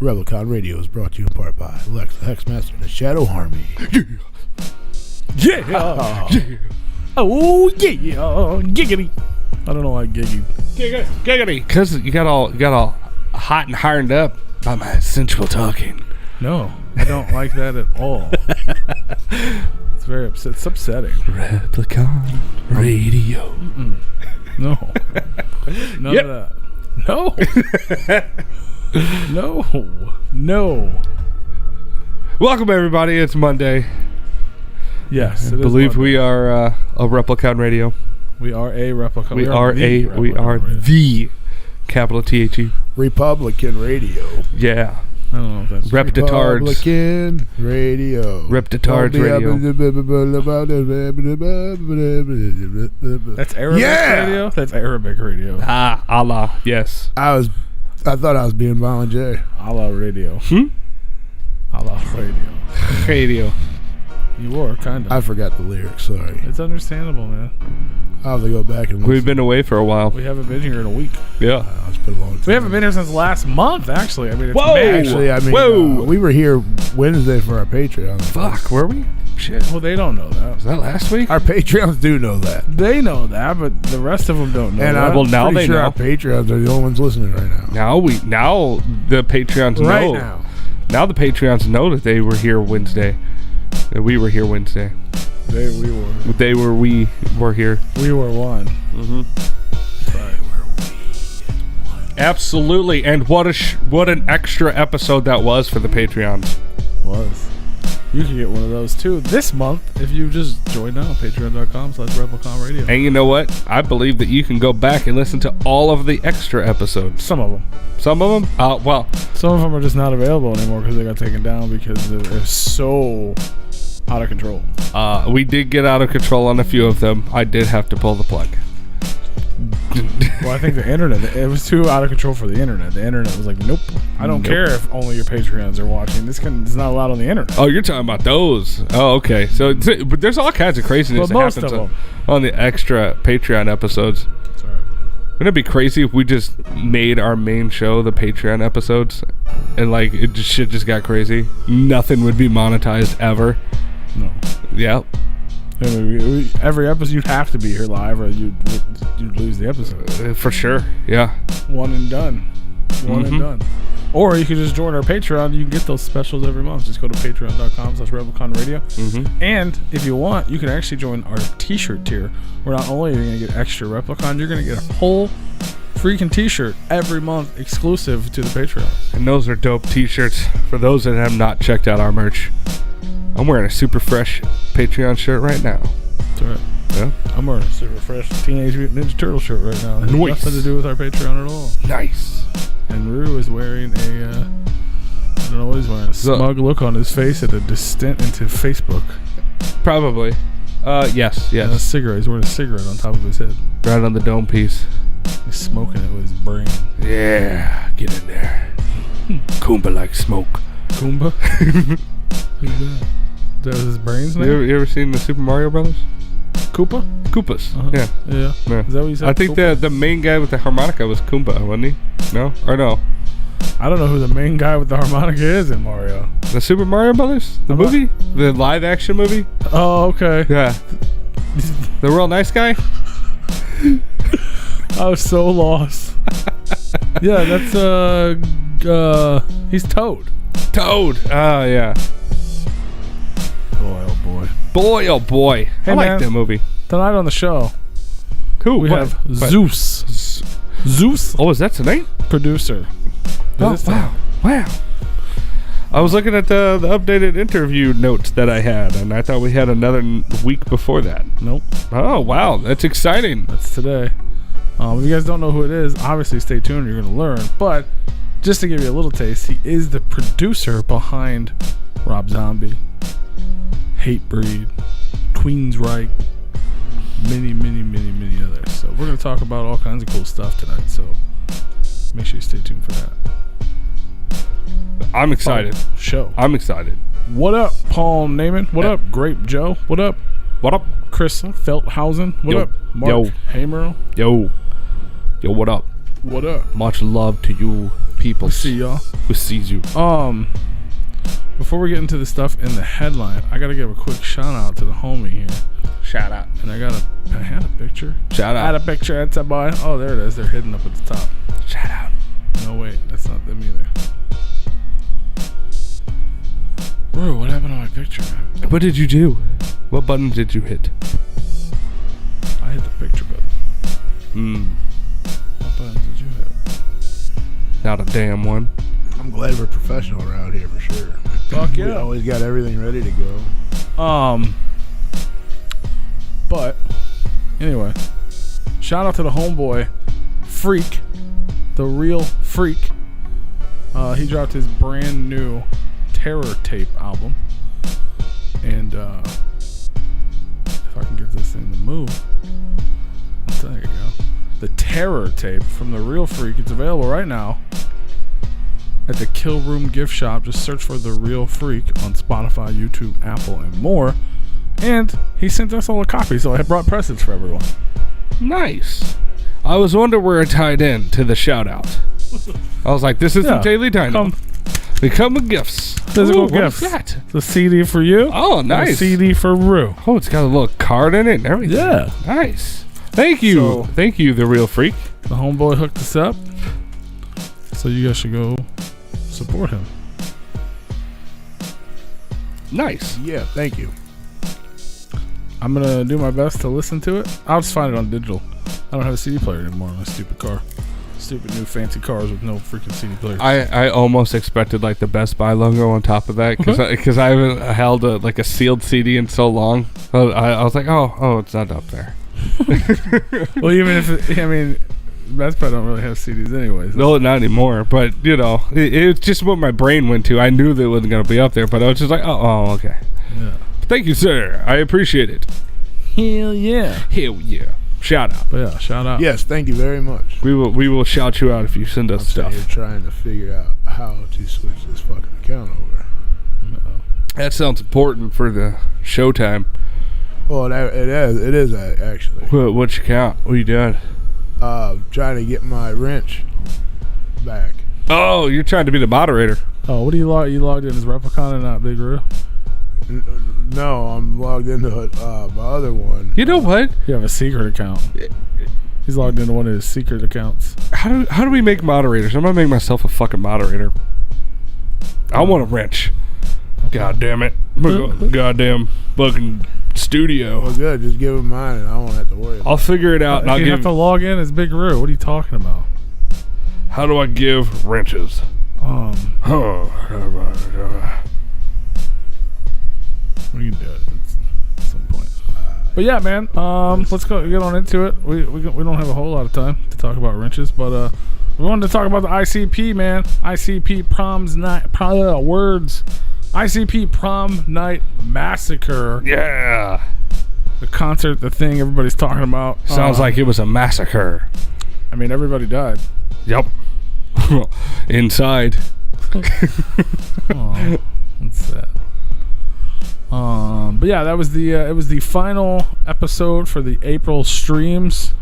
Replicon Radio is brought to you in part by Lex the Hexmaster and the Shadow Army. Yeah. Oh yeah. Giggity. I don't know why giggity. Giggity. Because you got all hot and hardened up by my sensual talking. No, I don't like that at all. It's very upset. It's upsetting. Replicon Radio. No. None of that. No. No. Welcome everybody. It's Monday. Yes, I believe we are a Replicon Radio. We are a Replicon. We are the capital THE Republican Radio. Yeah. I don't know if that's Reptitards. Republican Radio. Reptitards Radio. That's Arabic radio? That's Arabic radio. Ah, Allah. Yes. I thought I was being Violent J. Allah radio. Allah radio. Radio. You were, kind of. I forgot the lyrics, sorry. It's understandable, man. I'll have to go back and listen. We've been away for a while. We haven't been here in a week. Yeah. It's been a long time. We haven't been here since last month, actually. I mean, it's May. Actually, we were here Wednesday for our Patreon. Fuck, were we? Shit. Well, they don't know that. Was that last week? Our Patreons do know that. They know that, but the rest of them don't know And that. Well, now pretty they sure know. Our Patreons are the only ones listening right now. Now the Patreons know. Right now. Now the Patreons know that they were here Wednesday. That we were here Wednesday. We were here. We were one. Mm-hmm. Absolutely. And what an extra episode that was for the Patreons. Was. You can get one of those too this month if you just join now. Patreon.com/Replicon Radio. And you know what? I believe that you can go back and listen to all of the extra episodes. Some of them. Some of them? Well. Some of them are just not available anymore because they got taken down because they're so out of control. We did get out of control on a few of them. I did have to pull the plug. Well, I think the internet, it was too out of control for the internet. The internet was like, nope, I don't care if only your Patreons are watching. It's not allowed on the internet. Oh, you're talking about those. Oh, okay. So but there's all kinds of craziness that happens on the extra Patreon episodes. That's right. Wouldn't it be crazy if we just made our main show the Patreon episodes and like shit just got crazy? Nothing would be monetized ever. No. Yeah. I mean, every episode you'd have to be here live, or you'd lose the episode. For sure. Yeah. One and done. And done. Or you could just join our Patreon. You can get those specials every month. Just go to patreon.com/Replicon Radio. And if you want, you can actually join our T-shirt tier, where not only are you going to get extra Replicon, you're going to get a whole freaking T-shirt every month exclusive to the Patreon. And those are dope T-shirts. For those that have not checked out our merch, I'm wearing a super fresh Patreon shirt right now. That's right. Yeah. I'm wearing a super fresh Teenage Mutant Ninja Turtle shirt right now. It has nothing to do with our Patreon at all. Nice. And Rue is wearing I don't know what he's wearing. A smug look on his face at a descent into Facebook. Probably. Yes. And a cigarette. He's wearing a cigarette on top of his head. Right on the dome piece. He's smoking it with his brain. Yeah. Get in there. Kumba like smoke. Kumba? Who's that? That was his brain's name? You ever seen the Super Mario Brothers? Koopa? Koopas. Uh-huh. Yeah. Is that what you said? I think the main guy with the harmonica was Koomba, wasn't he? No? Or no? I don't know who the main guy with the harmonica is in Mario. The Super Mario Brothers? The movie? The live action movie? Oh, okay. Yeah. The real nice guy? I was so lost. Yeah, that's he's Toad. Toad. Oh, yeah. Boy, oh boy. Boy, oh boy. Hey, I like man, that movie. Tonight on the show, we have Zeus. Zeus? Oh, is that tonight? Producer. Oh, wow. I was looking at the updated interview notes that I had, and I thought we had another week before that. Nope. Oh, wow. That's exciting. That's today. If you guys don't know who it is, obviously stay tuned. You're going to learn. But just to give you a little taste, he is the producer behind Rob Zombie, Hatebreed, Queensryche, many others. So we're going to talk about all kinds of cool stuff tonight. So make sure you stay tuned for that. I'm excited. Show. I'm excited. What up, Paul Naiman? What up, Grape Joe? What up? What up? Chris Felthausen? What up? Mark Hamer? Yo, what up? What up? Much love to you. people. See y'all. Who sees you? Before we get into the stuff in the headline, I gotta give a quick shout out to the homie here. Shout out. And I had a picture. Shout I had out. a picture. That's a boy. Oh, there it is. They're hidden up at the top. Shout out. No, wait. That's not them either. Bro, what happened to my picture, man? What did you do? What button did you hit? I hit the picture button. What buttons did you hit? Not a damn one. I'm glad we're professional around here for sure. Fuck We yeah. always got everything ready to go. But anyway, shout out to the homeboy, Freak, the real Freak. He dropped his brand new Terror Tape album, and if I can get this thing to move, there you go. The Terror Tape from the real Freak. It's available right now at the Kill Room gift shop. Just search for The Real Freak on Spotify, YouTube, Apple, and more. And he sent us all a copy, so I brought presents for everyone. Nice. I was wondering where it tied in to the shout out. I was like, this is some Daily Dynamo. They come with gifts. Physical Ooh, gifts. What is that? The CD for you. Oh, nice. And a CD for Rue. Oh, it's got a little card in it and everything. Yeah. Nice. Thank you. So- Thank you, The Real Freak. The homeboy hooked us up, so you guys should go support him. Nice. Yeah, thank you. I'm gonna do my best to listen to it. I'll just find it on digital. I don't have a CD player anymore in my stupid car. Stupid new fancy cars with no freaking CD players. I almost expected like the Best Buy logo on top of that because I haven't held a sealed CD in so long. I was like, oh, it's not up there. Well, even if Best Buy don't really have CDs anyways. No, not anymore. But it's just what my brain went to. I knew that it wasn't gonna be up there, but I was just like, oh, okay. Yeah. Thank you, sir. I appreciate it. Hell yeah. Hell yeah. Shout out. But yeah, shout out. Yes, thank you very much. We will shout you out if you send us I'm stuff. trying to figure out how to switch this fucking account over. That sounds important for the showtime. Well, it is actually. What's your count? What are you doing? Trying to get my wrench back. Oh, you're trying to be the moderator. Oh, what do you log? You logged in as Replicon and not Big Roo? No, I'm logged into my other one. You know what? You have a secret account. He's logged into one of his secret accounts. How do we make moderators? I'm gonna make myself a fucking moderator. I want a wrench. Okay. God damn it. Goddamn fucking studio. Well, good. Just give him mine, and I won't have to worry. I'll figure it out. And I'll You have give. to log in as Big Roo. What are you talking about? How do I give wrenches? We can do it at some point. But yeah, man. Let's go get on into it. We don't have a whole lot of time to talk about wrenches, but we wanted to talk about the ICP, man. ICP Prom's night. Words. ICP Prom Night Massacre. Yeah. The concert, the thing everybody's talking about. Sounds like it was a massacre. I mean, everybody died. Yep. Inside. Aw, that's sad. But yeah, that was it was the final episode for the April streams.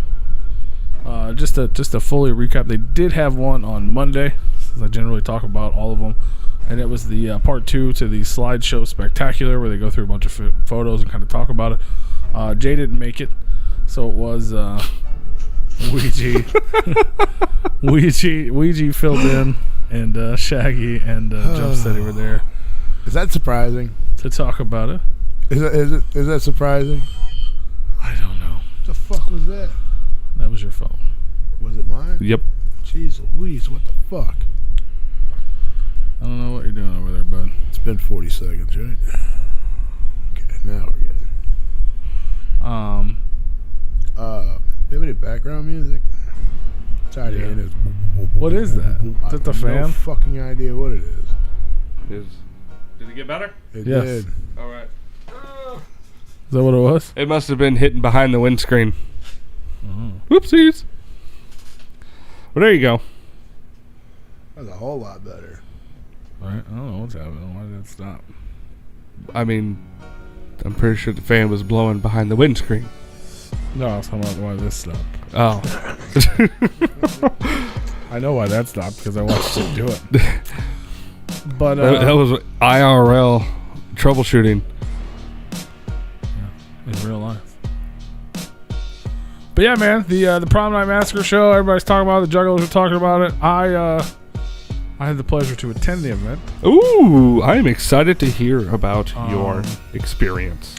Just to fully recap, they did have one on Monday, as I generally talk about all of them, and it was the part 2 to the slideshow spectacular, where they go through a bunch of photos and kind of talk about it. Jay didn't make it, so it was Ouija filled in, and Shaggy and Jumpsteady were there Is that surprising? to talk about it. Is that surprising? I don't know. What the fuck was that? That was your phone. Was it mine? Yep. Jeez Louise, what the fuck? I don't know what you're doing over there, bud. It's been 40 seconds, right? Okay, now we're good. Do you have any background music? Sorry to hear this. What is that? Is it the fan? No fucking idea what it is. Did it get better? It Yes. did. All right. Is that what it was? It must have been hitting behind the windscreen. Whoopsies. Well, there you go. That's a whole lot better. All right. I don't know what's happening. Why did it stop? I mean, I'm pretty sure the fan was blowing behind the windscreen. No, I was talking about why this stopped. Oh. I know why that stopped because I watched it do it. But that was IRL troubleshooting. In real life. But yeah, man, the Prom Night Massacre show. Everybody's talking about it. The Juggalos are talking about it. I had the pleasure to attend the event. Ooh, I am excited to hear about your experience.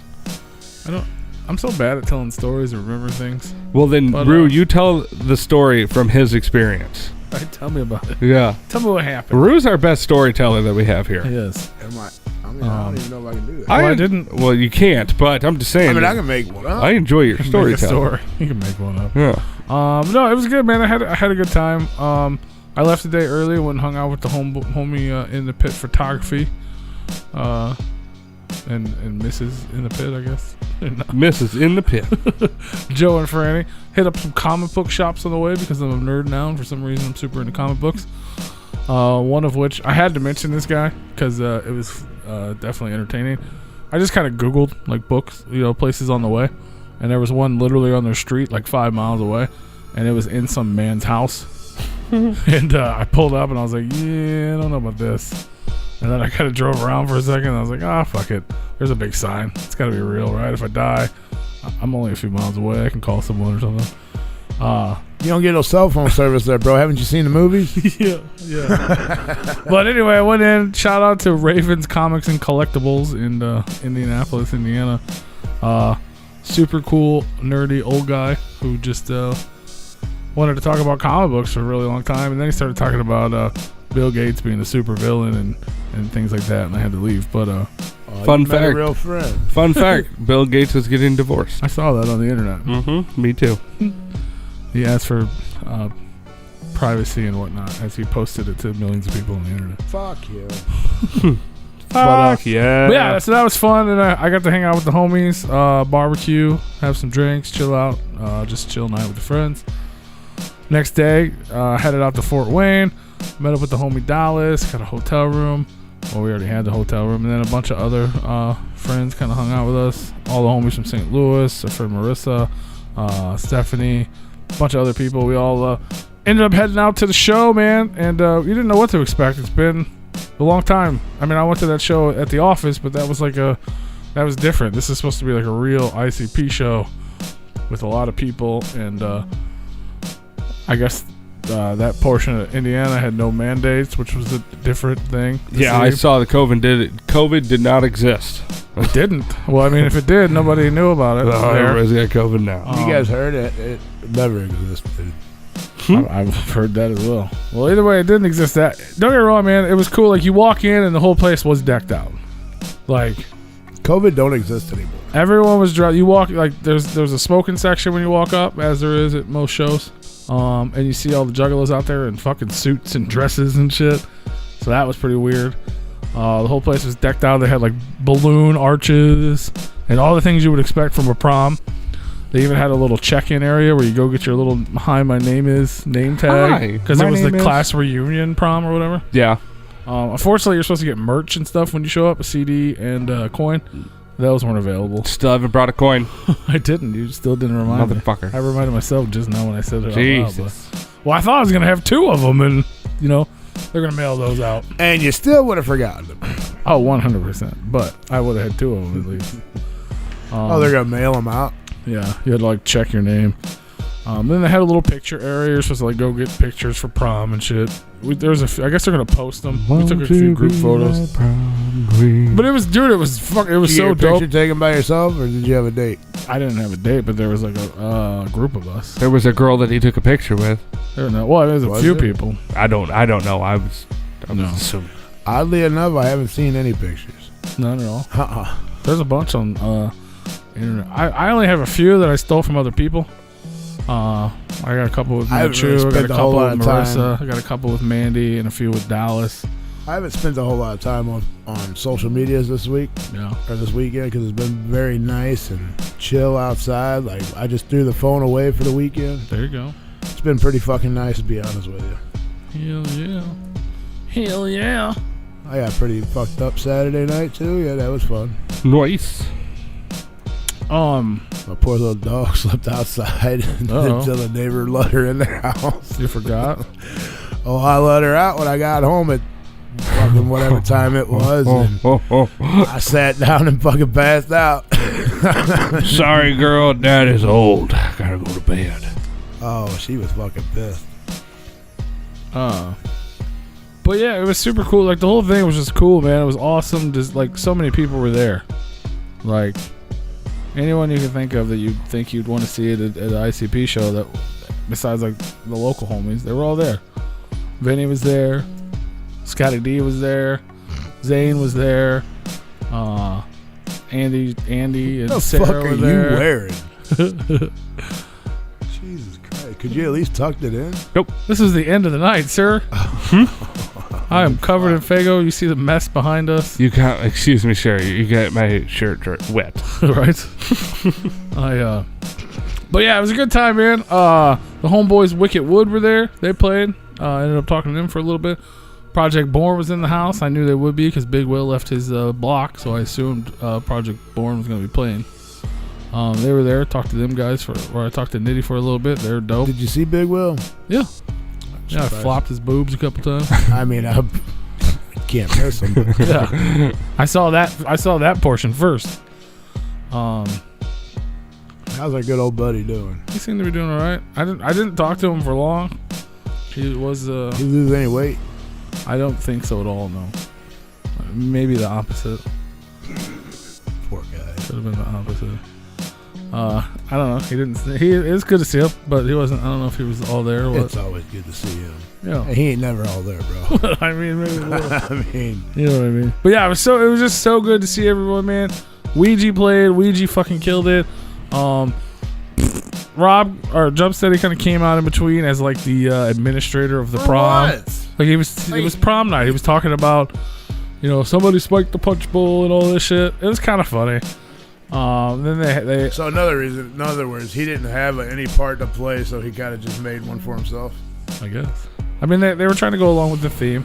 I'm so bad at telling stories and remembering things. Well, then, Rue, you tell the story from his experience. All right, tell me about it. Yeah. Tell me what happened. Rue's our best storyteller that we have here. He is. I don't even know if I can do that. I didn't. Well, you can't, but I'm just saying. I mean, I can make one up. I enjoy your storytelling. You can make one up. Yeah. No, it was good, man. I had a good time. I left the day early, went and hung out with the homie in the pit photography. And Mrs. in the pit, I guess. Mrs. in the pit. Joe and Franny. Hit up some comic book shops on the way because I'm a nerd now, and for some reason I'm super into comic books. One of which, I had to mention this guy because it was definitely entertaining. I just kind of Googled, like, books, places on the way. And there was one literally on their street, like 5 miles away. And it was in some man's house. And I pulled up and I was like, yeah, I don't know about this. And then I kind of drove around for a second. And I was like, fuck it. There's a big sign. It's got to be real, right? If I die, I'm only a few miles away. I can call someone or something. You don't get no cell phone service there, bro. Haven't you seen the movies? Yeah. But anyway, I went in. Shout out to Ravens Comics and Collectibles in Indianapolis, Indiana. Super cool, nerdy old guy who just wanted to talk about comic books for a really long time. And then he started talking about Bill Gates being a super villain and things like that. And I had to leave. But fun fact. A real friend. Fun fact. Bill Gates is getting divorced. I saw that on the internet. Mm-hmm. Me too. He asked for privacy and whatnot as he posted it to millions of people on the internet. Fuck you. Fuck yeah. But yeah, so that was fun, and I got to hang out with the homies, barbecue, have some drinks, chill out, just chill night with the friends. Next day, headed out to Fort Wayne, met up with the homie Dallas, got a hotel room. Well, we already had the hotel room, and then a bunch of other friends kind of hung out with us. All the homies from St. Louis, our friend Marissa, Stephanie, a bunch of other people. We all ended up heading out to the show, man, and we didn't know what to expect. It's been a long time. I mean, I went to that show at the office, but that was that was different. This is supposed to be like a real ICP show with a lot of people, and I guess that portion of Indiana had no mandates, which was a different thing. Yeah, I saw the COVID did not exist. It didn't. Well, I mean, if it did, nobody knew about it. Everybody's got COVID now. You guys heard it? It never existed. I've heard that as well. Well, either way, it didn't exist. Don't get me wrong, man. It was cool. Like, you walk in and the whole place was decked out. Like, COVID don't exist anymore. Everyone was dressed. You walk, like, there's a smoking section when you walk up, as there is at most shows. And you see all the juggalos out there in fucking suits and dresses and shit. So that was pretty weird. The whole place was decked out. They had like balloon arches and all the things you would expect from a prom. They even had a little check-in area where you go get your little "Hi, my name is" name tag, because it was the class reunion prom or whatever. Yeah. Unfortunately, you're supposed to get merch and stuff when you show up, a CD and a coin. Those weren't available. Still haven't brought a coin. I didn't. You still didn't remind me. Motherfucker. I reminded myself just now when I said it Jesus. out loud. But, well, I thought I was going to have 2 of them, and, they're going to mail those out. And you still would have forgotten them. Oh, 100%. But I would have had 2 of them at least. They're going to mail them out? Yeah. You had to, check your name. Then they had a little picture area. You're supposed to, go get pictures for prom and shit. I guess they're going to post them. We took a few group photos. But it was so dope. Picture taken by yourself, or did you have a date? I didn't have a date, but there was a group of us. There was a girl that he took a picture with. There was a few people. I don't know. I was assuming. Oddly enough, I haven't seen any pictures. None at all. There's a bunch on internet. I only have a few that I stole from other people. I got a couple with Machu. I got a couple with Marissa. I got a couple with Mandy and a few with Dallas. I haven't spent a whole lot of time on social medias this week. Yeah. Or this weekend, because it's been very nice and chill outside. Like, I just threw the phone away for the weekend. There you go. It's been pretty fucking nice, to be honest with you. Hell yeah. Hell yeah. I got pretty fucked up Saturday night too. Yeah, that was fun. Nice. My poor little dog slept outside until the neighbor let her in their house. You forgot? Oh, I let her out when I got home at fucking whatever time it was. And I sat down and fucking passed out. Sorry, girl. Dad is old. Gotta go to bed. Oh, she was fucking pissed. But yeah, it was super cool. Like, the whole thing was just cool, man. It was awesome. Just like so many people were there. Like, anyone you can think of that you'd think you'd want to see it at an ICP show, that besides like the local homies, they were all there. Vinny was there. Scotty D was there. Zane was there. Andy and What the Sarah fuck were are there. you wearing? Jesus Christ. Could you at least tucked it in? Nope. This is the end of the night, sir. I am covered in Faygo. You see the mess behind us. You can't. Excuse me, sir. You got my shirt wet. Right? But yeah, it was a good time, man. The homeboys Wicked Wood were there. They played. I ended up talking to them for a little bit. Project Born was in the house. I knew they would be because Big Will left his block, so I assumed Project Born was going to be playing. They were there. Talked to them guys I talked to Nitty for a little bit. They're dope. Did you see Big Will? Yeah. Yeah, I flopped his boobs a couple times. I mean, I can't miss him. But Yeah. I saw that portion first. how's our good old buddy doing? He seemed to be doing all right. I didn't talk to him for long. He was Did he lose any weight? I don't think so at all, no. Maybe the opposite. Poor guy. Could have been the opposite. I don't know. It was good to see him, but he wasn't. I don't know if he was all there or what. It's always good to see him. Yeah. He ain't never all there, bro. I mean, maybe a little. I mean, You know what I mean? But yeah, it was just so good to see everyone, man. Ouija played. Ouija fucking killed it. Rob or Jumpsteady kind of came out in between as like the administrator of the prom. what? Like it was prom night. He was talking about, somebody spiked the punch bowl and all this shit. It was kind of funny. Then they So in other words, he didn't have any part to play, so he kind of just made one for himself. I guess. I mean, they were trying to go along with the theme.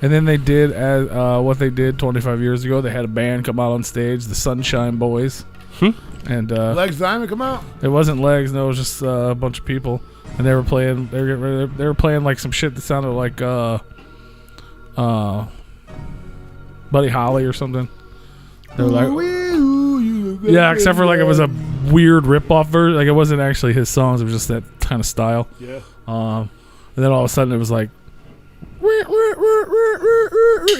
And then they did as what they did 25 years ago. They had a band come out on stage, the Sunshine Boys. And Legs Diamond come out? it wasn't Legs, no, it was just a bunch of people. And they were playing they were playing like some shit that sounded like Buddy Holly or something. They were like, yeah, except for like it was a weird rip-off version. Like it wasn't actually his songs, it was just that kind of style. Yeah. And then all of a sudden it was like, you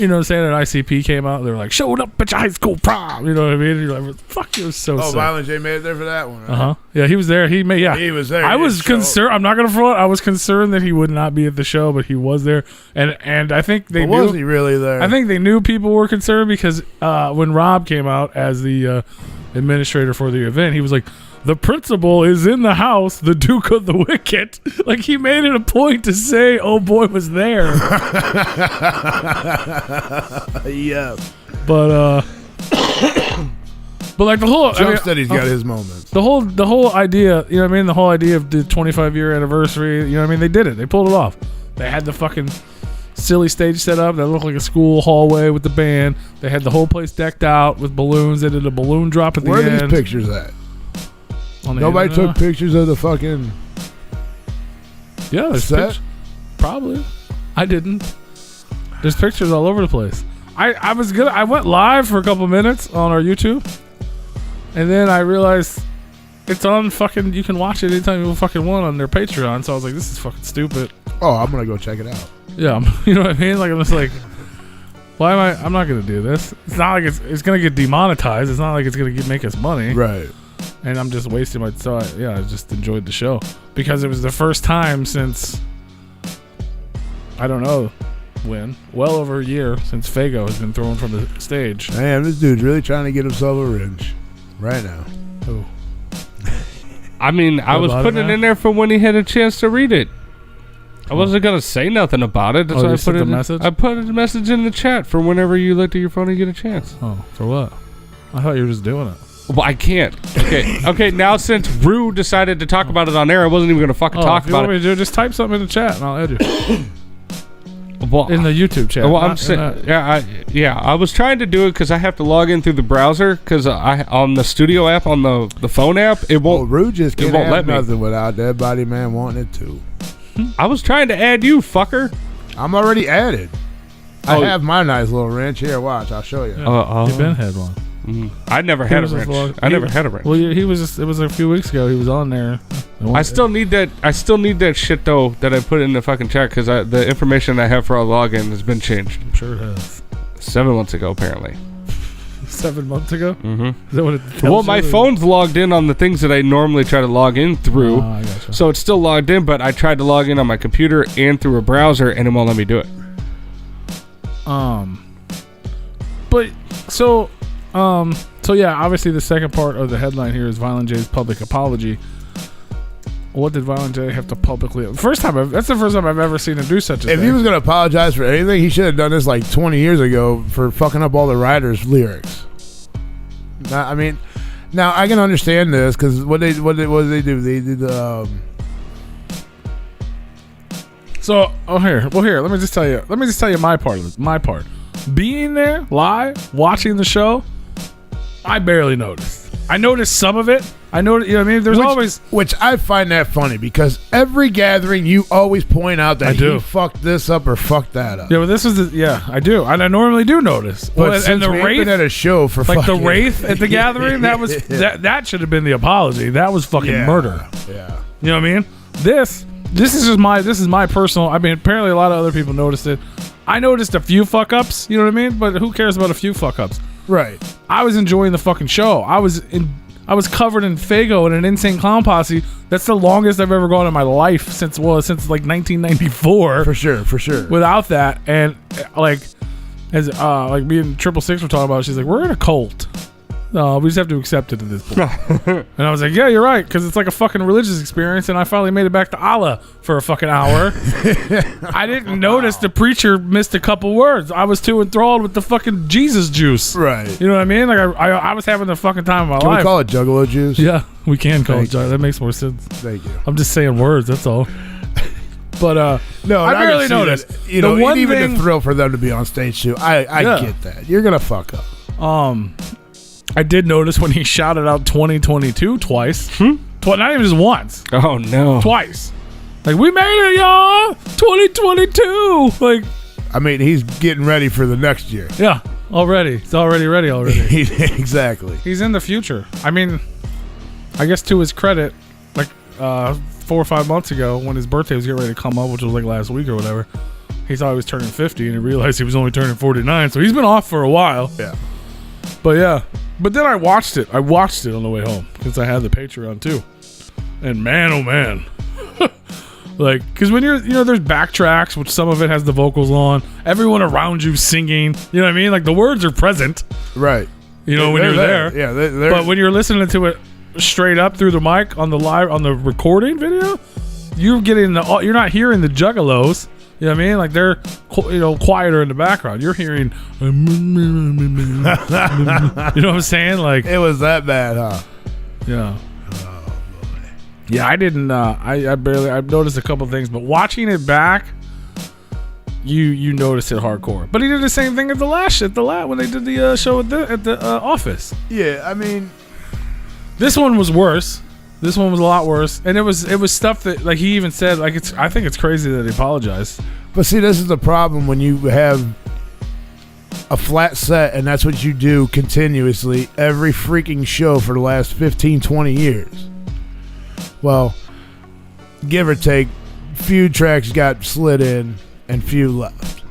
know what I'm saying? And ICP came out. They were like, showed up at your high school prom. You know what I mean? And you're like, fuck, it was so sick. Violent J made it there for that one. Uh-huh. Yeah, he was there. He was there. I He was didn't show concerned. I'm not going to front. I was concerned that he would not be at the show, but he was there. And I think they But knew. was he really there? I think they knew people were concerned because when Rob came out as the administrator for the event, he was like, the principal is in the house, the Duke of the Wicket. Like, he made it a point to say, oh boy was there. Yeah. But like the whole Jumpsteady's got his moments. The whole idea, you know what I mean? The whole idea of the 25-year anniversary, you know what I mean? They did it. They pulled it off. They had the fucking silly stage set up that looked like a school hallway with the band. They had the whole place decked out with balloons. They did a balloon drop at the Where end. are these pictures at? On the Nobody internet. took pictures of the fucking Yeah, there's set? pictures. Probably. I didn't. There's pictures all over the place. I was good. I went live for a couple minutes on our YouTube, and then I realized it's on fucking. You can watch it anytime you fucking want on their Patreon. So I was like, this is fucking stupid. Oh, I'm gonna go check it out. Yeah, you know what I mean? Like I'm just like, why am I? I'm not gonna do this. It's not like it's gonna get demonetized. It's not like it's gonna make us money. Right. And I'm just wasting my time. I just enjoyed the show because it was the first time since I don't know when, well over a year since Faygo has been thrown from the stage. Man, this dude's really trying to get himself a wrench right now. Oh, I mean, I was about putting it it now? in there for when he had a chance to read it. I wasn't gonna say nothing about it. That's Oh, why you I sent put the it. message? I put a message in the chat for whenever you look at your phone and get a chance. oh, for what? I thought you were just doing it. Well, I can't. Okay. Now since Rue decided to talk about it on air, I wasn't even gonna fucking talk if you about want it. me to do it, just type something in the chat and I'll add you Well, in the YouTube chat. Well, I'm not saying, in that- I was trying to do it because I have to log in through the browser because I on the studio app on the phone app it Well, won't. Rue just it can't won't have let me. nothing without that body man wanting it too. I was trying to add you, fucker. I'm already added. I Oh. have my nice little wrench here. Watch, I'll show you. Yeah. You Ben had one. I never had a wrench. I never had a wrench. Well, he was. Just, it was a few weeks ago. He was on there. I still need that. I still need that shit though that I put in the fucking chat because the information I have for our login has been changed. I'm sure it has. 7 months ago, apparently. 7 months ago. Mm-hmm. Is that what it tells Well, you? my phone's logged in on the things that I normally try to log in through, I gotcha. so it's still logged in. But I tried to log in on my computer and through a browser, and it won't let me do it. But so yeah, obviously the second part of the headline here is Violent J's public apology. What did Violent J have to publicly? That's the first time I've ever seen him do such a thing. If he was gonna apologize for anything, he should have done this like 20 years ago for fucking up all the writers' lyrics. Now, I mean, now I can understand this because what did they do? They did. Here. Let me just tell you my part of this. My part, being there live, watching the show, I barely noticed. I noticed some of it. I noticed, you know what I mean? There's always... Which I find that funny because every gathering you always point out that he fucked this up or fucked that up. Yeah, but this is I do. And I normally do notice. But and the Wraith at a show for like fucking... the Wraith at the gathering, that was that should have been the apology. That was fucking murder. Yeah. You know what I mean? This is my personal... I mean, apparently a lot of other people noticed it. I noticed a few fuck-ups, you know what I mean? But who cares about a few fuck-ups? Right. I was enjoying the fucking show. I was covered in Fago and an Insane Clown Posse. That's the longest I've ever gone in my life since like 1994. For sure. Without that, and like me and 666 were talking about it, she's like, we're in a cult. No, we just have to accept it at this point. And I was like, yeah, you're right, because it's like a fucking religious experience, and I finally made it back to Allah for a fucking hour. I didn't notice the preacher missed a couple words. I was too enthralled with the fucking Jesus juice. Right. You know what I mean? Like I was having the fucking time of my life. Can we call it Juggalo juice? Yeah, we can call it Thank you. Juggalo. That makes more sense. Thank you. I'm just saying words, that's all. But no, I barely noticed. That, you know, one even thing, the thrill for them to be on stage too. I get that. You're gonna fuck up. I did notice when he shouted out 2022 twice. Not even just once. Oh no. Twice. Like, we made it, y'all. 2022. Like, I mean, he's getting ready for the next year. yeah, already. It's already ready already. Exactly. He's in the future. I mean, I guess to his credit, like 4 or 5 months ago when his birthday was getting ready to come up, which was like last week or whatever, he thought he was turning 50 and he realized he was only turning 49. So he's been off for a while. Yeah. But yeah. But then I watched it. on the way home because I had the Patreon too. And man, oh man. Like, because when there's backtracks, which some of it has the vocals on, everyone around you singing, you know what I mean? Like, the words are present. Right. You know, when you're there. Yeah, they're But when you're listening to it straight up through the mic on the recording video, you're not hearing the juggalos. You know what I mean? Like, they're quieter in the background. You're hearing, you know what I'm saying? Like, it was that bad, huh? yeah. Oh boy. Yeah, I didn't. I've noticed a couple things, but watching it back, you notice it hardcore. But he did the same thing at the last when they did the show at the office. Yeah, I mean, this one was worse. This one was a lot worse, and it was stuff that, like, he even said, like, I think it's crazy that he apologized. But see, this is the problem when you have a flat set and that's what you do continuously every freaking show for the last 15, 20 years. Well, give or take, few tracks got slid in and few left.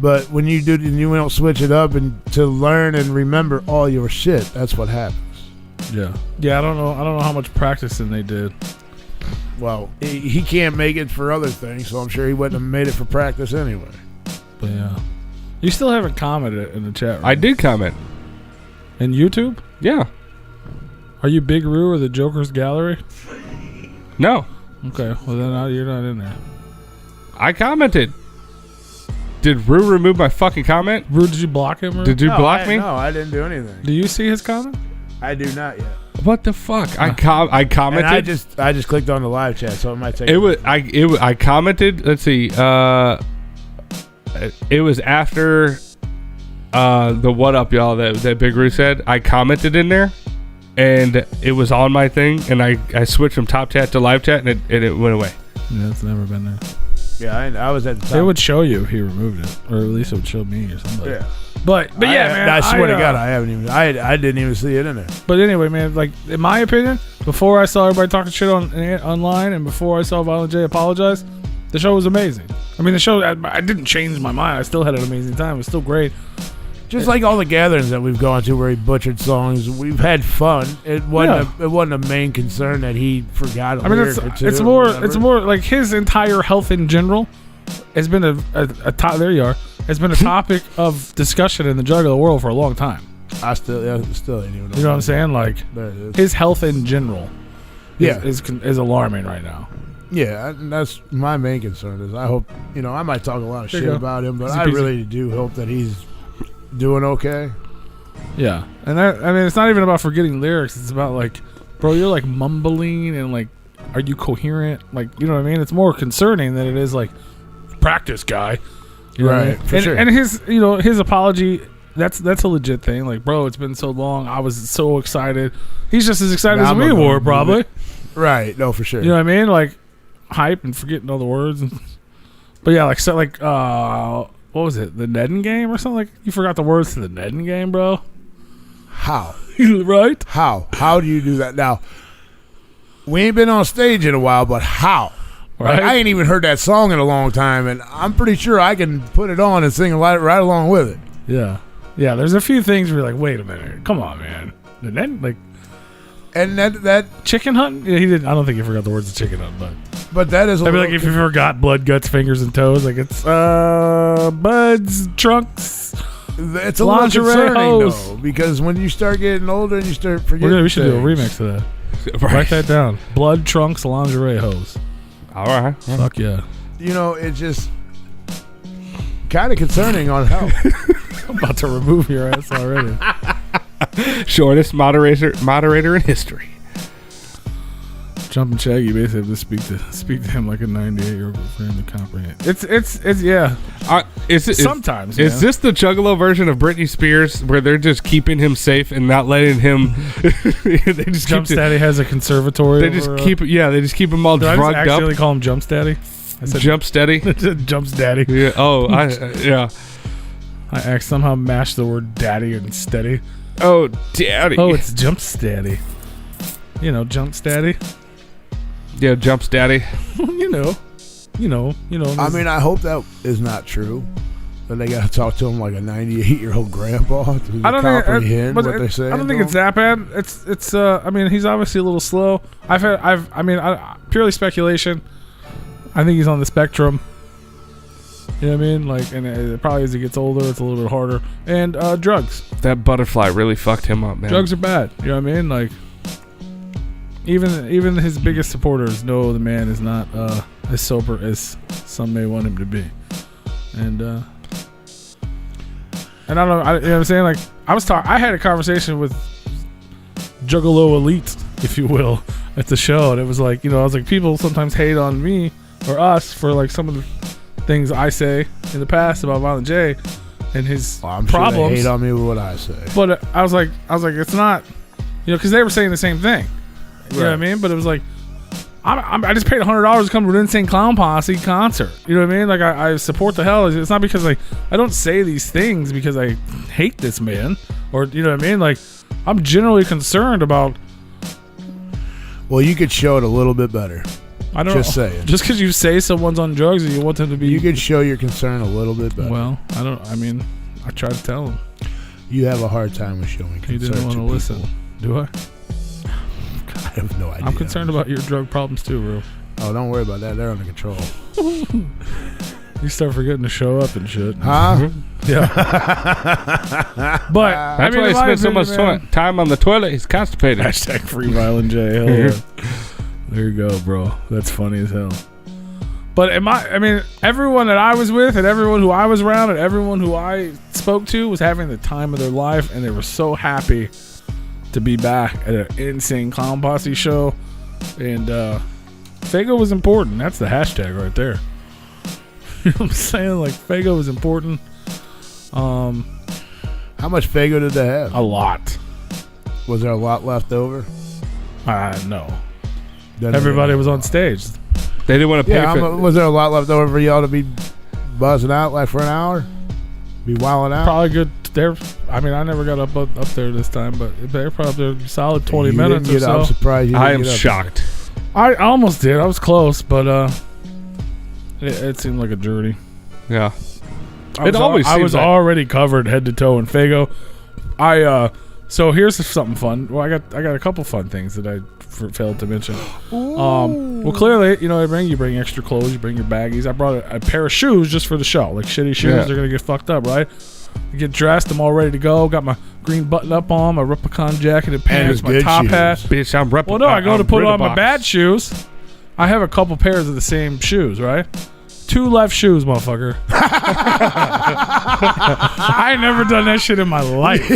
But when you do, and you don't switch it up and to learn and remember all your shit, that's what happens. Yeah. Yeah, I don't know how much practicing they did. Well, he can't make it for other things, so I'm sure he wouldn't have made it for practice anyway. But yeah. You still haven't commented in the chat, right? I did comment. In YouTube? Yeah. Are you Big Roo or the Joker's Gallery? No. Okay, well then you're not in there. I commented. Did Rue remove my fucking comment? Roo, did you block him? Or? Did you block me? No, I didn't do anything. Do you see his comment? I do not yet. What the fuck? I commented. And I just clicked on the live chat, so it might take. I commented. Let's see. It was after the "What up, y'all" that Big Roo said. I commented in there, and it was on my thing, and I switched from top chat to live chat, and it went away. Yeah, it's never been there. Yeah, I was at the top. It would show you if he removed it, or at least it would show me or something. Yeah. But man, I swear to God, I haven't even. I didn't even see it in there. But anyway, man, like in my opinion, before I saw everybody talking shit online, and before I saw Violent J apologize, the show was amazing. I mean, the show I didn't change my mind. I still had an amazing time. It was still great. Just like all the gatherings that we've gone to where he butchered songs, we've had fun. It wasn't a main concern that he forgot a lyric or two. It's more like his entire health in general has been a top. There you are. Has been a topic of discussion in the Juggalo world for a long time. I still ain't even know. You know what I'm saying? Like his health in general, is alarming right now. Yeah, and that's my main concern. Is I hope I might talk a lot of shit about him, but I really do hope that he's doing okay. Yeah, and it's not even about forgetting lyrics. It's about like, bro, you're like mumbling and like, are you coherent? Like, you know what I mean? It's more concerning than it is like, practice guy. You know right, what I mean? for sure. And his apology, that's a legit thing. Like, bro, it's been so long. I was so excited. He's just as excited as we were, probably. Right. No, for sure. You know what I mean? Like, hype and forgetting all the words. But yeah, like what was it? The Nedden game or something? Like, you forgot the words to the Nedden game, bro. How? Right? How do you do that? Now, we ain't been on stage in a while, but how? Right? Like, I ain't even heard that song in a long time, and I'm pretty sure I can put it on and sing right along with it. Yeah. Yeah, there's a few things where you're like, wait a minute. Come on, man. And then, like... And that chicken hunt? Yeah, he didn't. I don't think he forgot the words of chicken hunt, but that is. I'd be like, if you forgot blood, guts, fingers, and toes, like it's buds, trunks. It's a little concerning though, because when you start getting older and you start forgetting, we should do a remix of that. Write that down. Blood, trunks, lingerie, hose. All right. Fuck yeah. It's just kind of concerning on health. I'm about to remove your ass already. Shortest moderator in history. Jumping Shaggy basically have to speak to him like a 98-year-old friend to comprehend. It's yeah. Sometimes is this the Juggalo version of Britney Spears where they're just keeping him safe and not letting him? They just Jump Daddy has a conservatory. They just keep him all drugged up. I accidentally call him Jump Daddy. I said Jump Steady. Jump Daddy. Yeah. Oh, yeah. I somehow mashed the word daddy and steady. Oh, daddy. Oh, it's Jump Steady. Jump Steady. Yeah, Jump Daddy. you know. I mean, I hope that is not true. That they got to talk to him like a 98-year-old grandpa to comprehend what they're saying. I don't think it's that bad. It's. I mean, he's obviously a little slow. Purely speculation. I think he's on the spectrum. You know what I mean? Like, and probably as he gets older, it's a little bit harder. And drugs. That butterfly really fucked him up, man. Drugs are bad. You know what I mean? Like, even his biggest supporters know the man is not as sober as some may want him to be. And I don't know. You know what I'm saying? Like, I had a conversation with Juggalo Elite, if you will, at the show, and it was like, I was like, people sometimes hate on me or us for like some of the things I say in the past about Violent J and his I'm problems. Sure they hate on me with what I say, but I was like, it's not, because they were saying the same thing. You know what I mean? But it was like, I just paid $100 to come to an Insane Clown Posse concert. You know what I mean? Like, I support the hell. It's not because I don't say these things because I hate this man, or you know what I mean? Like, I'm generally concerned about. Well, you could show it a little bit better. I don't just know. saying. Just because you say someone's on drugs and you want them to be. You could show your concern a little bit better. Well, I try to tell him. You have a hard time with showing concern. He didn't want to listen. Do I? God, I have no idea. I'm concerned about your drug problems too, bro. Oh, don't worry about that. They're under control. You start forgetting to show up and shit. Huh? Yeah. But that's why he spent so much time on the toilet. He's constipated. # free Violent J. Hell yeah. There you go, bro. That's funny as hell. But everyone that I was with and everyone who I was around and everyone who I spoke to was having the time of their life, and they were so happy to be back at an Insane Clown Posse show. And Fago was important. That's the hashtag right there. You know what I'm saying? Like, Fago was important. How much Fago did they have? A lot. Was there a lot left over? No. Everybody was on stage. They didn't want to pay Yeah, for it. was there a lot left over for y'all to be buzzing out like for an hour? Be wilding out? Probably good. I mean, I never got up there this time, but they're probably a solid 20 You minutes didn't or get- I'm so. surprised you didn't I am get up. shocked. I almost did. I was close, but it seemed like a journey. Yeah. I was already covered head to toe in Fago. So here's something fun. Well, I got a couple fun things that I failed to mention. Well, clearly, you bring extra clothes, you bring your baggies. I brought a pair of shoes just for the show, like shitty shoes. Yeah. They're gonna get fucked up, right? I get dressed, I'm all ready to go. Got my green button up on, my Replicon jacket and pants, it's my good top shoes. hat. Bitch, I'm Well, no, I go to put on my bad shoes. I have a couple pairs of the same shoes, right? 2 left shoes, motherfucker. I ain't never done that shit in my life.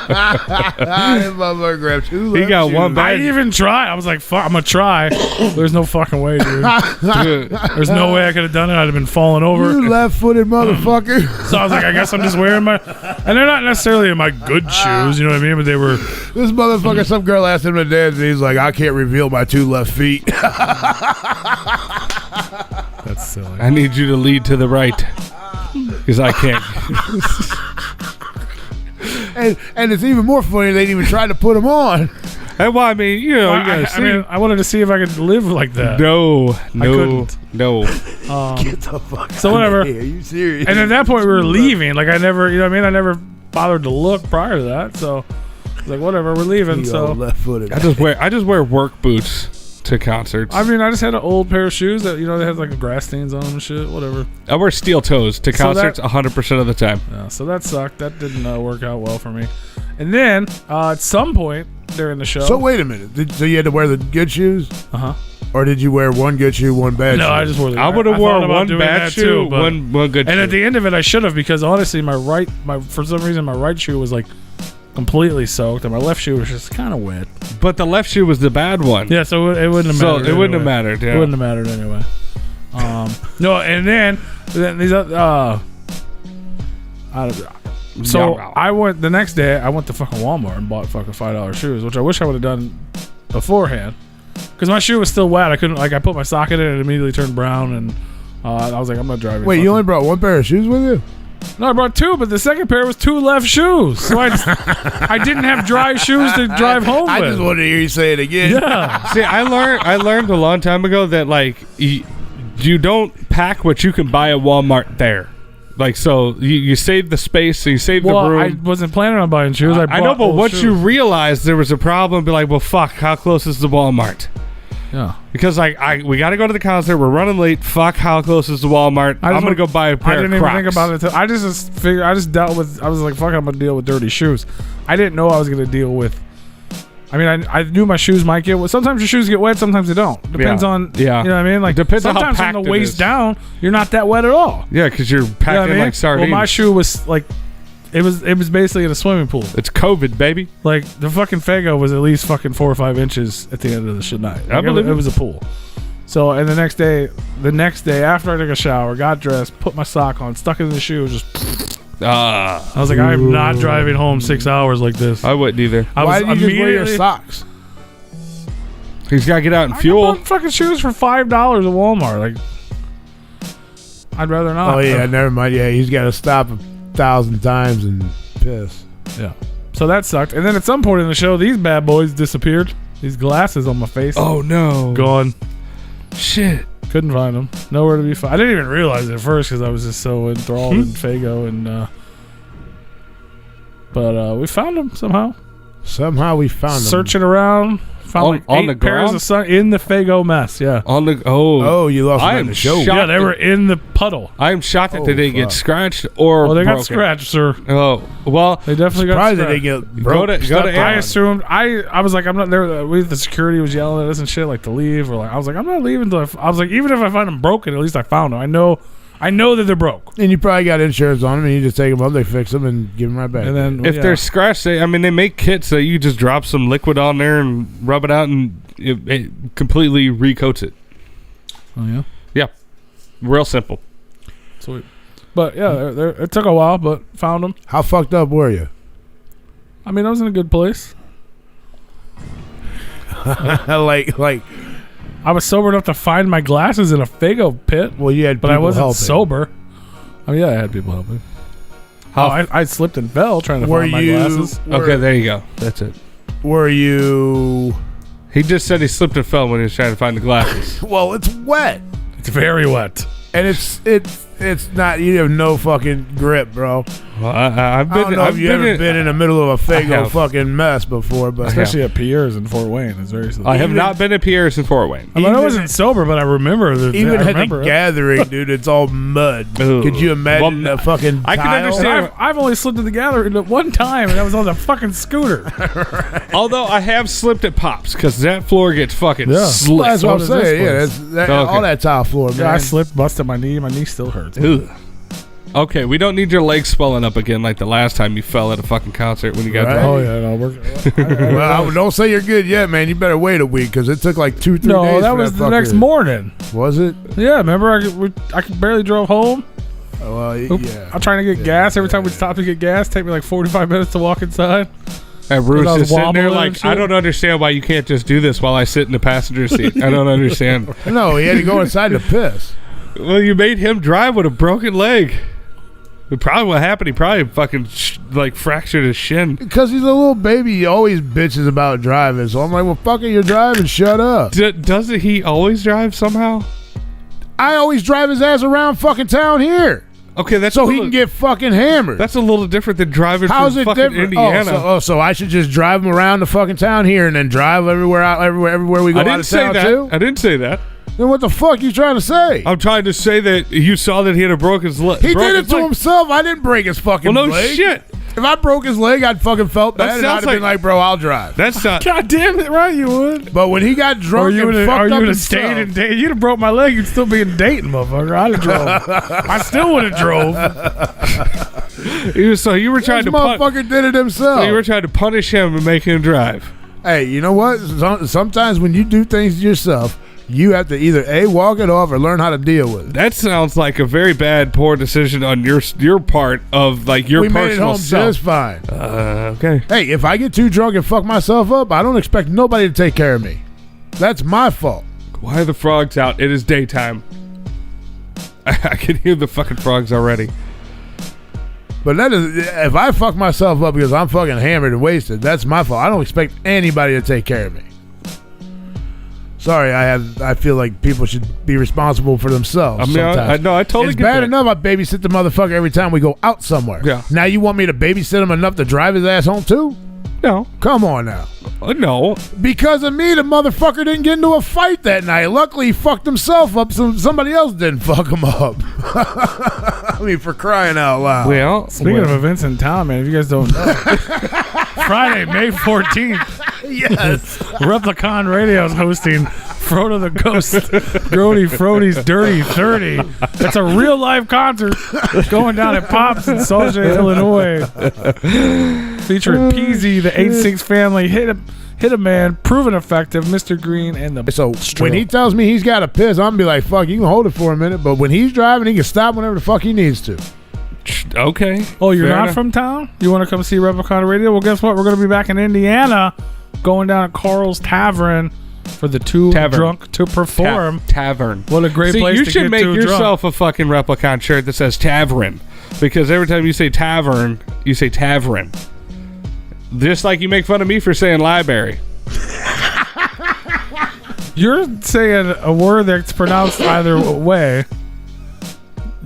That motherfucker grabbed 2 He left got shoes. one I bag. didn't even try. I was like, fuck, I'm going to try. There's no fucking way, dude. Dude, There's no way I could have done it. I'd have been falling over. You left-footed motherfucker. So I was like, I guess I'm just wearing my... And they're not necessarily in my good shoes, you know what I mean? But they were... This motherfucker, some girl asked him to dance, and he's like, I can't reveal my 2 left feet. That's silly. I need you to lead to the right. Because I can't. and it's even more funny, they didn't even try to put him on. And well, I mean, you gotta see. I mean, I wanted to see if I could live like that. No. couldn't. No. Get the fuck So out whatever. of here. Are you serious? And at that point, we were leaving. Like, I never, you know what I mean? I never bothered to look prior to that. So, I was like, whatever, we're leaving. You So, old left-footed. I just wear work boots to concerts. I mean, I just had an old pair of shoes that, they had like grass stains on them and shit, whatever. I wear steel toes to So concerts 100% of the time. Yeah, so that sucked. That didn't work out well for me. And then, at some point during the show. So wait a minute. So you had to wear the good shoes? Uh-huh. Or did you wear one good shoe, one bad shoe? No, I just wore the I would have thought worn about one doing bad that shoe, too, but- one good shoe. And at the end of it, I should have, because honestly, for some reason, my right shoe was like completely soaked, and my left shoe was just kind of wet. But the left shoe was the bad one. Yeah, so it wouldn't have So mattered. it wouldn't have anyway. mattered. Yeah. It wouldn't have mattered anyway. No, and then these so I went the next day. I went to fucking Walmart and bought fucking $5 shoes, which I wish I would have done beforehand, because my shoe was still wet. I couldn't I put my sock in it and it immediately turned brown, and I was like, I'm not driving. Wait, you only brought one pair of shoes with you? No, I brought 2, but the second pair was 2 left shoes, so I didn't have dry shoes to drive home I with. just wanted to hear you say it again. Yeah. See, I learned a long time ago that like you don't pack what you can buy at Walmart there. Like, so you save the space, so you save Well, the room. I wasn't planning on buying shoes. I know, bought but old once shoes. you realize there was a problem, be like, well, fuck, how close is the Walmart? Yeah. Because we got to go to the concert. We're running late. Fuck, how close is the Walmart? I'm gonna go buy a pair I didn't of Crocs. even think about it. I just figured. I just dealt with. I was like, "Fuck, I'm gonna deal with dirty shoes." I didn't know I was gonna deal with. I mean, I knew my shoes might get wet. Sometimes your shoes get wet. Sometimes they don't. Depends on. Yeah. You know what I mean? Like Depends on how sometimes packed from it the waist is. down, you're not that wet at all. Yeah, because you're You know packing what I mean? like sardines. Well, my shoe was like, it was basically in a swimming pool. It's COVID, baby. Like the fucking Fago was at least fucking 4 or 5 inches at the end of the shit night. I Like, believe it was a pool. So, and the next day after I took a shower, got dressed, put my sock on, stuck it in the shoe, just. I was like, I am not driving home 6 hours like this. I wouldn't either. Why was did you just wear your immediately- socks? He's got to get out and I fuel. bought fucking shoes for $5 at Walmart. Like, I'd rather not. Oh, yeah, never mind. Yeah, he's got to stop 1,000 times and piss. Yeah. So that sucked. And then at some point in the show, these bad boys disappeared. These glasses on my face. Oh no! Gone. Shit. Couldn't find them. Nowhere to be found. I didn't even realize it at first because I was just so enthralled in Fago. But we found them somehow. Somehow we found them. Searching around. Found On- like on 8 the pairs ground? of sun in the Fago mess. Yeah. On the Oh, you lost I them am in the show. shocked. Yeah, they were in the puddle. I am shocked that Oh, they didn't get fuck. scratched or Well, they got broken. scratched, sir. Oh well, They definitely got Surprised scratched. that they get Go broke. to- go stuck to on. I Aaron. assumed I was like, I'm not there. The security was yelling at us and shit like to leave, or like I was like, I'm not leaving until I was like, even if I find them broken, at least I found them. I know that they're broke. And you probably got insurance on them, and you just take them up, they fix them, and give them right back. And then if they're scratched, they make kits that you just drop some liquid on there and rub it out, and it completely recoats it. oh yeah, Yeah, real simple. sweet. But yeah, it took a while, but found them. How fucked up were you? I mean, I was in a good place. like I was sober enough to find my glasses in a Fago pit. Well, you had but people I wasn't helping. sober. Oh yeah, I had people helping. I slipped and fell trying to find my glasses. Okay, there you go. That's it. Were you... He just said he slipped and fell when he was trying to find the glasses. Well, it's wet. It's very wet. And it's not... You have no fucking grip, bro. Well, I've been. I don't know if you ever been in the middle of a Fago have. fucking mess before, but... Especially at Pierre's in Fort Wayne. It's very slow. I have not been at Pierre's in Fort Wayne. I mean, I wasn't sober, but I remember the Even I at remember the it. gathering, dude, it's all mud. Ooh. Could you imagine Well, a fucking I can tile? understand. I've only slipped in the gathering at one time, and that was on the fucking scooter. Although I have slipped at Pops because that floor gets fucking Yeah. slick. That's what I'm So does saying. Yeah, this that's, Okay. all that tile floor, man. Yeah, I slipped, busted my knee. My knee still hurts. Ugh. Okay, we don't need your legs swelling up again like the last time you fell at a fucking concert when you got Right. drunk. Oh yeah, no, we're. Well, don't say you're good yet, man. You better wait a week because it took like 2-3 days. No, that for was the fucker. next morning. Was it? Yeah, remember I barely drove home. Well, Oop. yeah. I'm trying to get gas. Every time we stop to get gas, take me like 45 minutes to walk inside. And Bruce I was is sitting there wobbling like, and shit. I don't understand why you can't just do this while I sit in the passenger seat. I don't understand. No, he had to go inside to piss. Well, you made him drive with a broken leg. Probably what happened, he probably fucking fractured his shin. Because he's a little baby, he always bitches about driving. So I'm like, well, fuck it, you're driving, shut up. Doesn't he always drive somehow? I always drive his ass around fucking town here. Okay, that's So he can get fucking hammered. That's a little different than driving How's from it fucking different? Indiana. So I should just drive him around the fucking town here and then drive everywhere we go I out didn't of say town that. too? I didn't say that. Then what the fuck you trying to say? I'm trying to say that you saw that he had a broken leg. He did it to himself. I didn't break his fucking Well, no leg. shit. If I broke his leg, I'd fucking felt That bad and I'd sounds have been like, bro, I'll drive. That's not. God damn it, right? You would. But when he got drunk and fucked up himself, stayed in Dayton? You'd have broke my leg. You'd still be in Dayton, motherfucker. I'd have drove. I still would have drove. So you were trying this to motherfucker did it himself. So you were trying to punish him and make him drive. Hey, you know what? Sometimes when you do things yourself, you have to either A, walk it off or learn how to deal with it. That sounds like a very bad, poor decision on your part of like your We personal made it home self. just fine. Okay. Hey, if I get too drunk and fuck myself up, I don't expect nobody to take care of me. That's my fault. Why are the frogs out? It is daytime. I can hear the fucking frogs already. But that is, if I fuck myself up because I'm fucking hammered and wasted, that's my fault. I don't expect anybody to take care of me. Sorry, I feel like people should be responsible for themselves. I mean, sometimes. I totally it's get bad that. enough I babysit the motherfucker every time we go out somewhere. Yeah. Now you want me to babysit him enough to drive his ass home too? No. Come on now. No. Because of me, the motherfucker didn't get into a fight that night. Luckily, he fucked himself up, so somebody else didn't fuck him up. I mean, for crying out loud. Well, Speaking of events in town, man, if you guys don't know, Friday, May 14th, Yes. Replicon Radio is hosting Frodo the Ghost, Grody Frody's Dirty 30. It's a real live concert going down at Pops in Sauget, Illinois. Featuring Peasy, the 8-6 family, Hit a Man, Proven Effective, Mr. Green, and the So Stroke. when he tells me he's got to piss, I'm going to be like, fuck, you can hold it for a minute. But when he's driving, he can stop whenever the fuck he needs to. okay. Oh, you're Fair not enough. from town? You want to come see Replicon Radio? Well, guess what? We're going to be back in Indiana, going down at Carl's Tavern for the Too Tavern. Drunk to Perform. Tavern. What a great place you to should get make too yourself a fucking Replicon shirt that says Tavern, because every time you say tavern, you say Tavern. Just like you make fun of me for saying library. You're saying a word that's pronounced either way.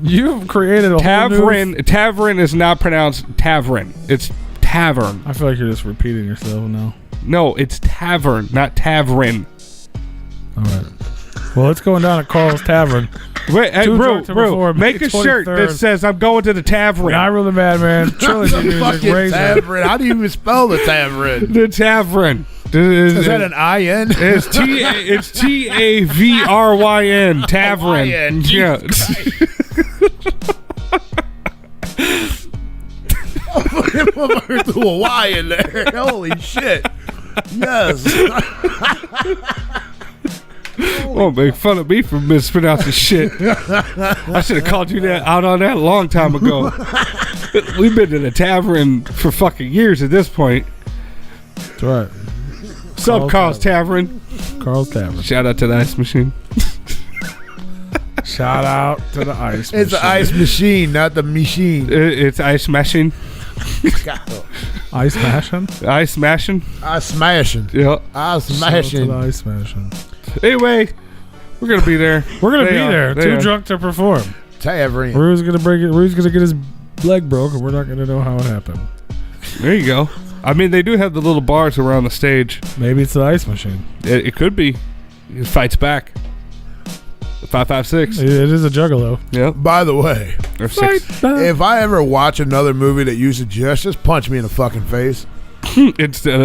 You've created a whole new... Tavern is not pronounced tavern. It's tavern. I feel like you're just repeating yourself now. No, it's tavern, not tavern. All right. Well, it's going down at Carl's Tavern. Wait, hey, Too bro, Drunk to Perform, make a May shirt that 23rd. says I'm going to the tavern. I really bad, man. Trilogy music, Fucking razor. tavern. How do you even spell the tavern? The tavern. Is that an I-N? It's Tavryn. Tavern. Y-N. Yeah. Motherfucker threw a Y in there. Holy shit. Yes. Don't make fun of me for mispronouncing shit. I should have called you that out on that a long time ago. We've been to the tavern for fucking years at this point. That's right. What's up, Carl's Tavern? Carl's Tavern. Shout out to the ice machine. Shout out to the ice machine. It's the ice machine, not the machine. It's ice mashing. Ice smashing? Ice smashing. Ice smashing. Yep. Ice Shout out to smashing. the ice smashing. Anyway, we're going to be there. We're going to They be are. there. They Too are. drunk to perform. Tavern. Rue's going to break it. Rue's going to get his leg broke, and we're not going to know how it happened. There you go. I mean, they do have the little bars around the stage. Maybe it's the ice machine. It could be. He fights back. 556. It is a juggalo. Yep. By the way, Or 6. if I ever watch another movie that you suggest, just punch me in the fucking face. instead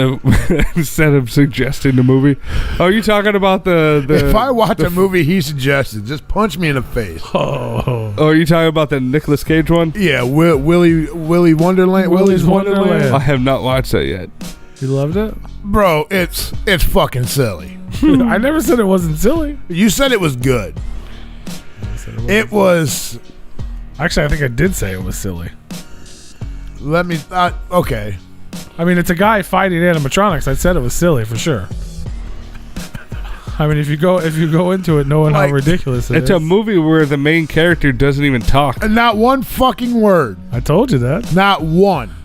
of suggesting the movie. Oh, you talking about the If I watch a movie he suggested, just punch me in the face. Oh. Oh, are you talking about the Nicolas Cage one? Yeah, Willy Wonderland. Willy's Wonderland. I have not watched that yet. You loved it? Bro, it's fucking silly. I never said it wasn't silly. You said it was good. It was. Actually, I think I did say it was silly. Let me. Okay. I mean, it's a guy fighting animatronics. I said it was silly for sure. I mean, if you go into it knowing how Like, ridiculous it It's is. a movie where the main character doesn't even talk. And not one fucking word. I told you that. Not one.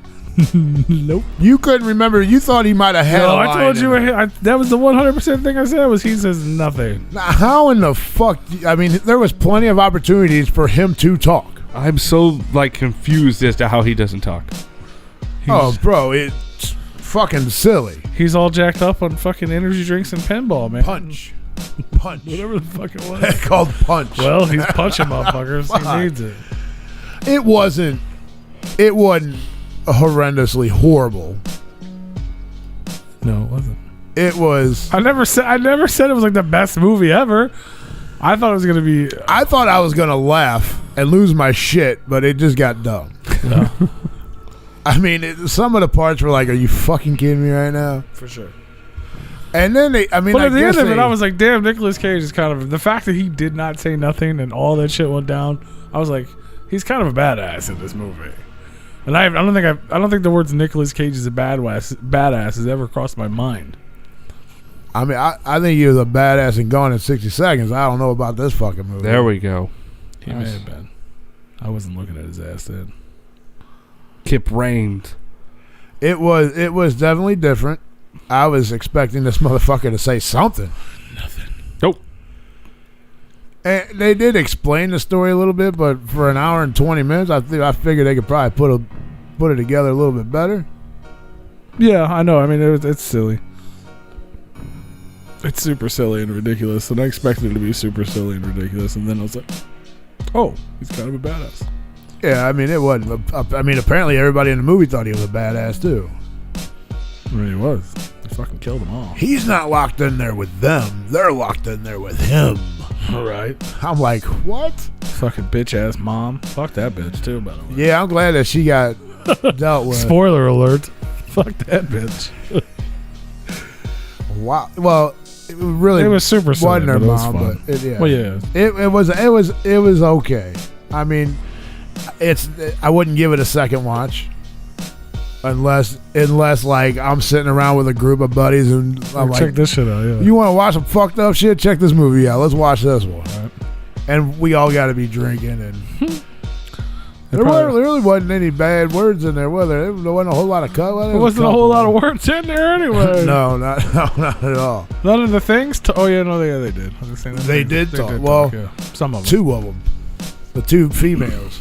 Nope. You couldn't remember. You thought he might have had No, a I line told in you. it. That was the 100% thing I said. Was he says nothing. Now, how in the fuck? I mean, there was plenty of opportunities for him to talk. I'm so confused as to how he doesn't talk. Oh, bro, it's fucking silly. He's all jacked up on fucking energy drinks and pinball, man. Punch. Whatever the fuck it was. It's called punch. Well, he's punching motherfuckers. Fuck. He needs it. It wasn't horrendously horrible. No, it wasn't. It was. I never said it was like the best movie ever. I thought it was gonna be. I thought I was gonna laugh and lose my shit, but it just got dumb. No, I mean, some of the parts were like, "Are you fucking kidding me right now?" for sure. And then they. I mean, But I at the guess end of it, they- I was like, "Damn, Nicolas Cage is kind of the fact that he did not say nothing and all that shit went down." I was like, "He's kind of a badass in this movie." And I don't think the words Nicolas Cage is a badass has ever crossed my mind. I mean, I think he was a badass and Gone in 60 Seconds. I don't know about this fucking movie. There we go. He may have been. I wasn't looking at his ass then. Kip Raines. It was definitely different. I was expecting this motherfucker to say something. Nope. And they did explain the story a little bit, but for an hour and 20 minutes, I figured they could probably put it together a little bit better. Yeah, I know. I mean, it's silly. It's super silly and ridiculous, and I expected it to be super silly and ridiculous, and then I was like, "Oh, he's kind of a badass." Yeah, I mean, it wasn't. I mean, apparently everybody in the movie thought he was a badass too. I mean, he was. He fucking killed them all. He's not locked in there with them. They're locked in there with him. All right. I'm like, what? Fucking bitch ass mom. Fuck that bitch too, by the way. Yeah, I'm glad that she got dealt with. Spoiler alert. Fuck that bitch. Wow. Well, it really It was super silly, wasn't her but it was mom, fun. but yeah. Well, yeah. It was okay. I mean, I wouldn't give it a second watch unless like I'm sitting around with a group of buddies and I'm Check like, this shit out, yeah. you want to watch some fucked up shit? Check this movie out. Let's watch this one. Right. And we all got to be drinking, and there probably- really wasn't any bad words in there, was there? There wasn't a whole lot of cut. There wasn't a whole lot of words in there anyway. No, not at all. None of the things. Oh yeah, no, they did. I was saying They did talk. Well, yeah. Some of them. Two of them, the two females.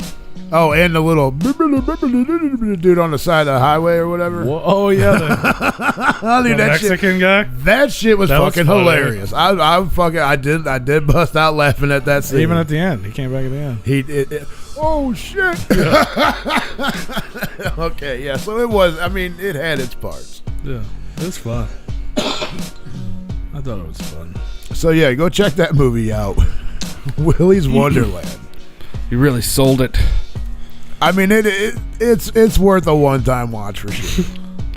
Oh, and the little dude on the side of the highway or whatever. Oh yeah, the Dude, that shit, Mexican guy. that shit was That was fucking funny. hilarious. I did bust out laughing at that scene. Even at the end, he came back at the end. Oh shit. Okay, yeah. So it was. I mean, it had its parts. Yeah, it was fun. I thought it was fun. So yeah, go check that movie out. Willy's Wonderland. You really sold it. I mean, it's worth a one-time watch for sure.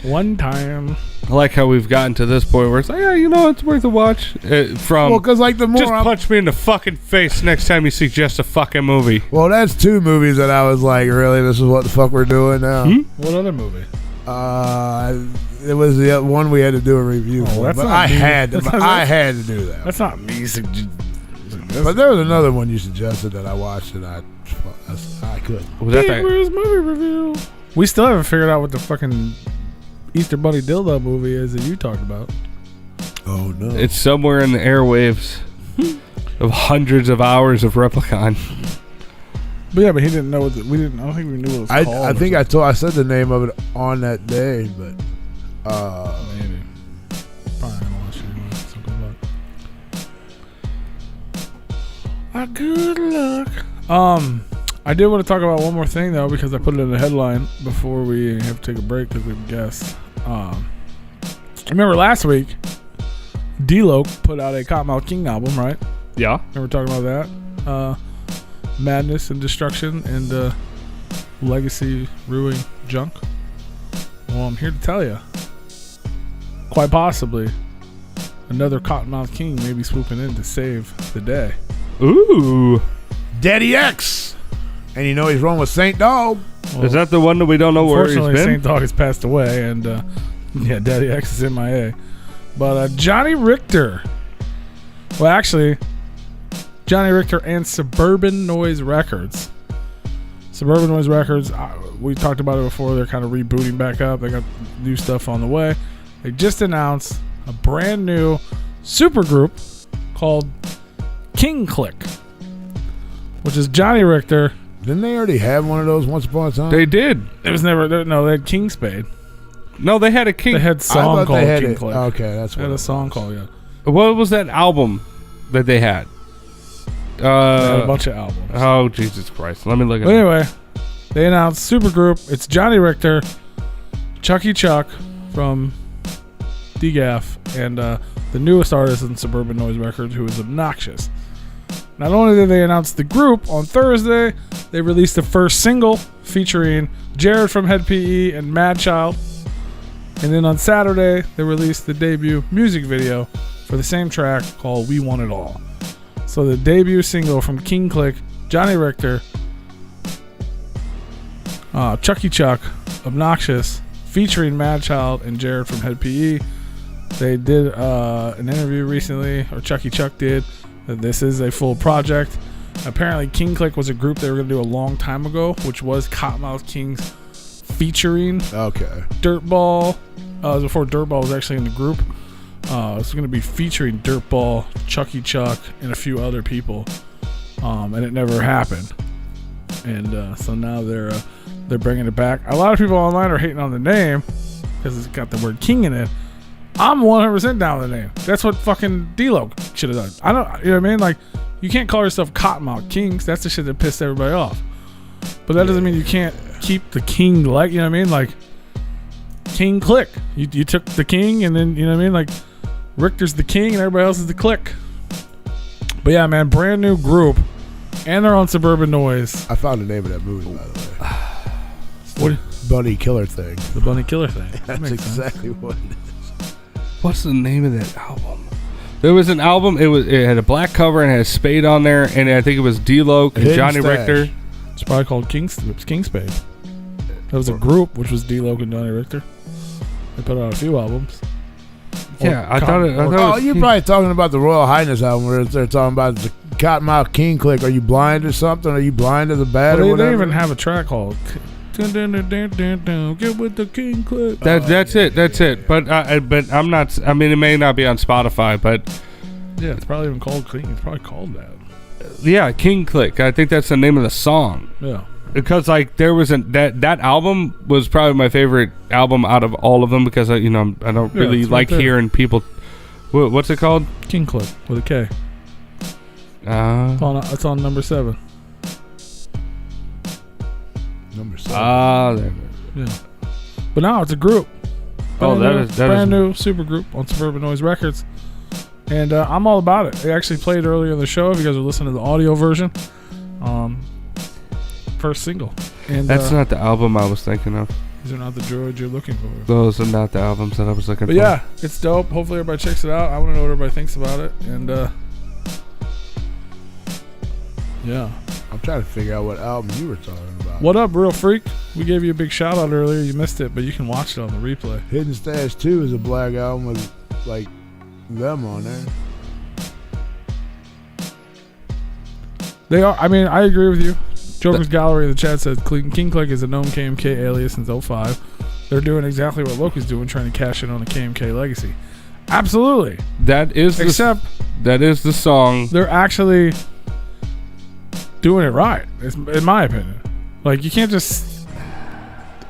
One time. I like how we've gotten to this point where it's like, yeah, you know, it's worth a watch. Well, because like the more just punch me in the fucking face next time you suggest a fucking movie. well, that's two movies that I was like, really, this is what the fuck we're doing now. What other movie? It was the one we had to do a review for, that's but not I me. had to. I had to do that. That's not me. But there was another one you suggested that I watched and I couldn't. Was that Bruce movie review. We still haven't figured out what the fucking Easter Bunny dildo movie is that you talked about. Oh no! It's somewhere in the airwaves of hundreds of hours of Replicon. But yeah, but he didn't know what we didn't. I don't think we knew what it was called. I think I said the name of it on that day, but maybe. Probably gonna watch it anyway. Something about. Good luck. I did want to talk about one more thing though, because I put it in the headline before we have to take a break because we have guests. Remember last week, D-Lo put out a Kottonmouth King album, right? Yeah. Remember talking about that? Madness and destruction and legacy ruining junk. Well, I'm here to tell you, quite possibly, another Kottonmouth King may be swooping in to save the day. Ooh. Daddy X, and you know he's wrong with Saint Dog. Well, Is that the one that we don't know where he's unfortunately, been? Saint Dog has passed away, and yeah, Daddy X is MIA. But Johnny Richter. Well, actually, Johnny Richter and Suburban Noise Records. Suburban Noise Records, we talked about it before. They're kind of rebooting back up. They got new stuff on the way. They just announced a brand new supergroup called Klick, which is Johnny Richter. Didn't they already have one of those once upon a time? They did. It was never, no, they had King Spade. No, they had a King. They had a song called they had Klick. Okay, that's They what had a it song was. called, yeah. What was that album that they had? They had a bunch of albums. Oh, Jesus Christ. Let me look at But anyway, they announced supergroup. It's Johnny Richter, Chucky Chuck from DGAF, and the newest artist in Suburban Noise Records, who is Obnoxious. Not only did they announce the group, on Thursday, they released the first single featuring Jared from Head PE and Mad Child. And then on Saturday, they released the debut music video for the same track called We Want It All. So the debut single from Klick, Johnny Richter, Chucky Chuck, Obnoxious, featuring Mad Child and Jared from Head PE. They did an interview recently, or Chucky Chuck did, that this is a full project. Apparently Klick was a group they were going to do a long time ago, which was Kottonmouth Kings featuring Dirtball. It was before Dirtball was actually in the group. It's going to be featuring Dirtball, Chucky Chuck, and a few other people, and it never happened. And so now they're bringing it back. A lot of people online are hating on the name because it's got the word King in it. I'm 100% down with the name. That's what fucking D-Lo should have done. I don't, you know what I mean? Like, you can't call yourself Kottonmouth Kings. That's the shit that pissed everybody off. But that doesn't mean you can't keep the King, like, you know what I mean? Like, Klick. You took the King, and then, you know what I mean? Like, Richter's the King, and everybody else is the Klick. But yeah, man, brand new group, and they're on Suburban Noise. I found the name of that movie, by the way. What? Bunny Killer Thing. The Bunny Killer Thing. That's exactly what it is. What's the name of that album? There was an album. It had a black cover and had a spade on there, and I think it was D-Lo and Hidden Johnny Stash. Richter. It's probably called King Spade. That was a group, which was D-Lo and Johnny Richter. They put out a few albums. Yeah, I thought it Oh, was you're probably talking about the Royal Highness album where they're talking about the Kottonmouth Klick. Are you blind or something? Are you blind to the bad or They whatever? even have a track called Dun, dun, dun, dun, dun, dun, Get with the Klick. That's it. But I'm not. I mean, it may not be on Spotify, but Yeah, it's probably even called King. It's probably called that. yeah, Klick. I think that's the name of the song. Yeah. Because like there was that album was probably my favorite album out of all of them because I don't really it's right like there. hearing people. What's it called? Klick with a K. It's on number 7. Number 7. There. Yeah. But now it's a group. Oh, that brand is new super group on Suburban Noise Records. And I'm all about it. They actually played earlier in the show if you guys are listening to the audio version. First single. And That's not the album I was thinking of. these are not the droids you're looking for. Those are not the albums that I was looking But for. yeah, it's dope. Hopefully everybody checks it out. I want to know what everybody thinks about it. And yeah. I'm trying to figure out what album you were talking about. What up, Real Freak? We gave you a big shout out earlier. You missed it, but you can watch it on the replay. Hidden Stash 2 is a black album with like them on there. They are. I mean, I agree with you. Joker's Gallery in the chat says King Klick is a known KMK alias since 05. They're doing exactly what Loki's doing, trying to cash in on the KMK legacy. Absolutely. That is the song. They're actually doing it right, in my opinion. Like, you can't just.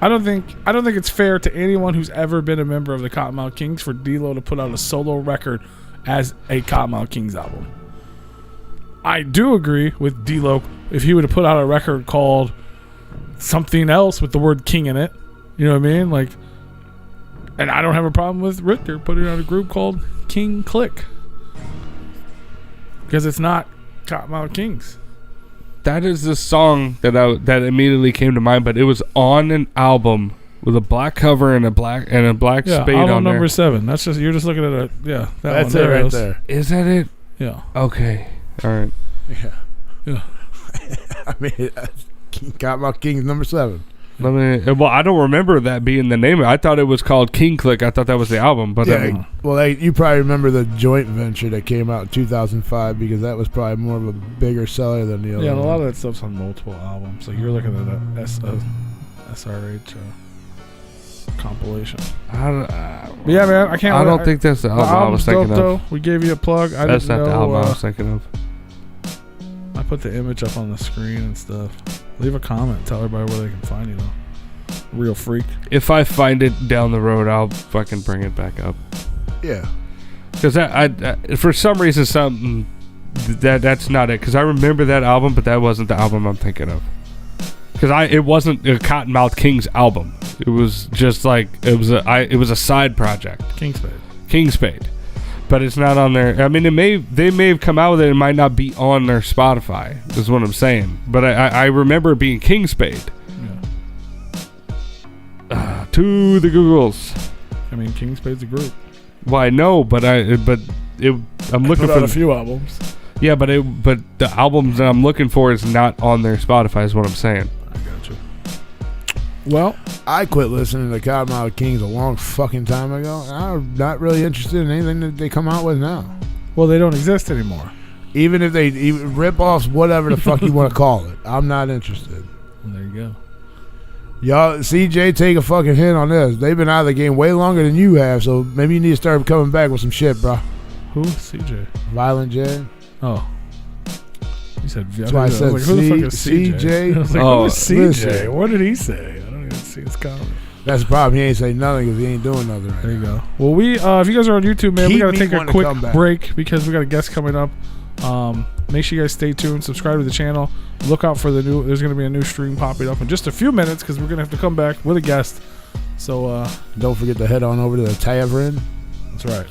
I don't think it's fair to anyone who's ever been a member of the Kottonmouth Kings for D-Lo to put out a solo record as a Kottonmouth Kings album. I do agree with D-Lo if he would have put out a record called something else with the word King in it. You know what I mean? Like, and I don't have a problem with Richter putting out a group called King Klick, because it's not Kottonmouth Kings. That is the song that immediately came to mind, but it was on an album with a black cover and a black spade on there. Album number 7. That's just, you're just looking at That's it right there. Is that it? Yeah. Okay. All right. Yeah. I mean, Kottonmouth Kings number 7. Well, I don't remember that being the name. I thought it was called King Klick. I thought that was the album. But you probably remember the joint venture that came out in 2005 because that was probably more of a bigger seller than the other. Yeah, and a lot of that stuff's on multiple albums. Like, you're looking at a SRH compilation. Yeah, man, I can't. I don't think that's the album I was thinking of. Though. We gave you a plug. That's not the album I was thinking of. I put the image up on the screen and stuff. Leave a comment. Tell everybody where they can find you, though. Real freak. If I find it down the road, I'll fucking bring it back up. Yeah. Because I for some reason, that's not it. Because I remember that album, but that wasn't the album I'm thinking of. Because it wasn't a Kottonmouth Kings album. It was just like it was a side project. King Spade. But it's not on there. I mean, they may have come out with it. It might not be on their Spotify. Is what I'm saying. But I remember it being King Spade. Yeah. To the Googles. I mean, King Spade's a group. Well, I know, I'm looking for a few albums. Yeah, but the albums that I'm looking for is not on their Spotify. Is what I'm saying. I got you. Well, I quit listening to Kottonmouth Kings a long fucking time ago. I'm not really interested in anything that they come out with now. Well, they don't exist anymore. Even if they rip-offs, whatever the fuck you want to call it. I'm not interested. Well, there you go. Y'all, CJ, take a fucking hint on this. They've been out of the game way longer than you have, so maybe you need to start coming back with some shit, bro. Who? CJ? Violent J. Oh. You said... That's why I said who the fuck is CJ? I was like, who is CJ? Listen. What did he say? I don't even see his comment. That's the problem. He ain't saying nothing because he ain't doing nothing right There you now. go. Well, we if you guys are on YouTube, man, we got to take a quick to break because we got a guest coming up. Make sure you guys stay tuned. Subscribe to the channel. Look out for there's going to be a new stream popping up in just a few minutes because we're going to have to come back with a guest. So don't forget to head on over to the tavern. That's right.